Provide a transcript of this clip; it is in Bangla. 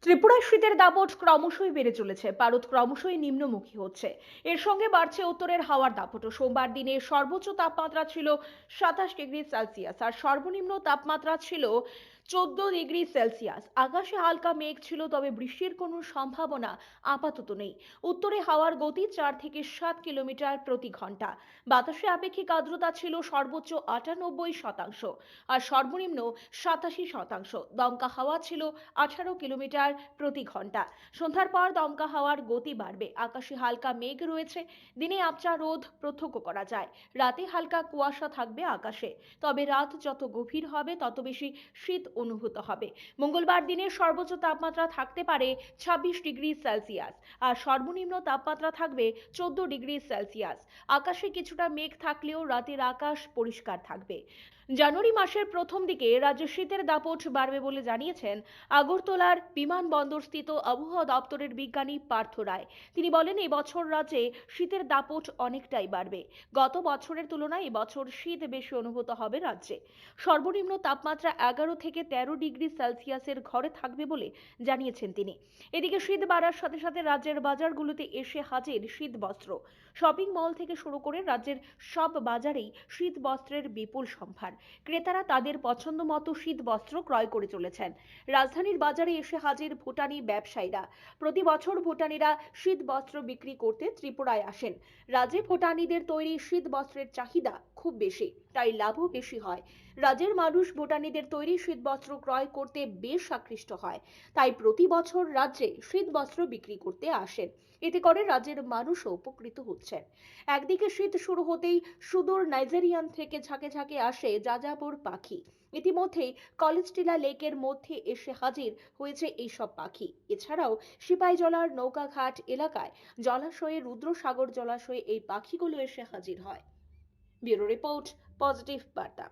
ত্রিপুরায় শীতের দাপট ক্রমশই বেড়ে চলেছে। ভারত ক্রমশই নিম্নমুখী হচ্ছে। এর সঙ্গে বাড়ছে উত্তরের হাওয়ার দাপটও। সোমবার দিনে সর্বোচ্চ তাপমাত্রা ছিল 27 ডিগ্রি সেলসিয়াস আর সর্বনিম্ন তাপমাত্রা ছিল 14 ডিগ্রি সেলসিয়াস। আকাশে হালকা মেঘ ছিল, তবে বৃষ্টির কোনো সম্ভাবনা আপাতত নেই। উত্তরে হাওয়ার গতি 4 থেকে 7 কিলোমিটার প্রতি ঘন্টা। বাতাসে আপেক্ষিক আর্দ্রতা ছিল সর্বোচ্চ 98% আর সর্বনিম্ন 87%। দমকা হাওয়া ছিল 18 কিলোমিটার প্রতি ঘন্টা। সন্ধ্যার পর দমকা হাওয়ার গতি বাড়বে। আকাশে হালকা মেঘ রয়েছে। দিনে আবছা রোদ প্রত্যক্ষ করা যায়। রাতে হালকা কুয়াশা থাকবে আকাশে। তবে রাত যত গভীর হবে তত বেশি শীত অনুভূত হবে। মঙ্গলবার দিনের সর্বোচ্চ তাপমাত্রা থাকতে পারে 26 ডিগ্রি সেলসিয়াস আর সর্বনিম্ন তাপমাত্রা থাকবে 14 ডিগ্রি সেলসিয়াস। আকাশে কিছুটা মেঘ থাকলেও রাতের আকাশ পরিষ্কার থাকবে। জানুয়ারি মাসের প্রথম দিকে রাজ্যে শীতের দাপট বাড়বে বলে জানিয়েছেন আগরতলার বিমানবন্দরস্থিত আবহাওয়া দপ্তরের বিজ্ঞানী পার্থ রায়। তিনি বলেন, এই বছর রাজ্যে শীতের দাপট অনেকটাই বাড়বে। গত বছরের তুলনায় এবছর শীত বেশি অনুভূত হবে রাজ্যে। সর্বনিম্ন তাপমাত্রা 11 থেকে 13 ডিগ্রি সেলসিয়াসের ঘরে থাকবে বলে জানিয়েছেন তিনি। এদিকে শীত বাড়ার সাথে সাথে রাজ্যের বাজারগুলোতে এসে হাজির শীত বস্ত্র। শপিং মল থেকে শুরু করে রাজ্যের সব বাজারেই শীত বস্ত্রের বিপুল সম্ভার। ক্রেতারা তাদের পছন্দ মতো শীত বস্ত্র ক্রয় করে চলেছেন। রাজধানীর বাজারে এসে হাজির ভুটানি ব্যবসায়ীরা। প্রতি বছর ভুটানিরা শীত বস্ত্র বিক্রি করতে ত্রিপুরায় আসেন। রাজ্যে ভুটানিদের তৈরি শীত বস্ত্রের চাহিদা খুব বেশি, তাই লাভও বেশি হয়। রাজ্যের মানুষ ভুটানিদের তৈরি শীত বস্ত্র ক্রয় করতে বেশ আকৃষ্ট হয়। তাই প্রতি বছর রাজ্যে শীত বস্ত্র বিক্রি করতে আসেন। এতে করে রাজ্যের মানুষও উপকৃত হচ্ছেন। একদিকে শীত শুরু হতেই সুদূর নাইজেরিয়ান থেকে ঝাঁকে ঝাঁকে আসে যাযাবর পাখি। ইতিমধ্যেই কলেজটিলা লেকের মধ্যে এসে হাজির হয়েছে এইসব পাখি। এছাড়াও সিপাহীজলার নৌকাঘাট এলাকায় জলাশয়ে রুদ্রসাগর জলাশয়ে এই পাখিগুলো এসে হাজির হয়। ব্যুরো রিপোর্ট, পজিটিভ বার্তা।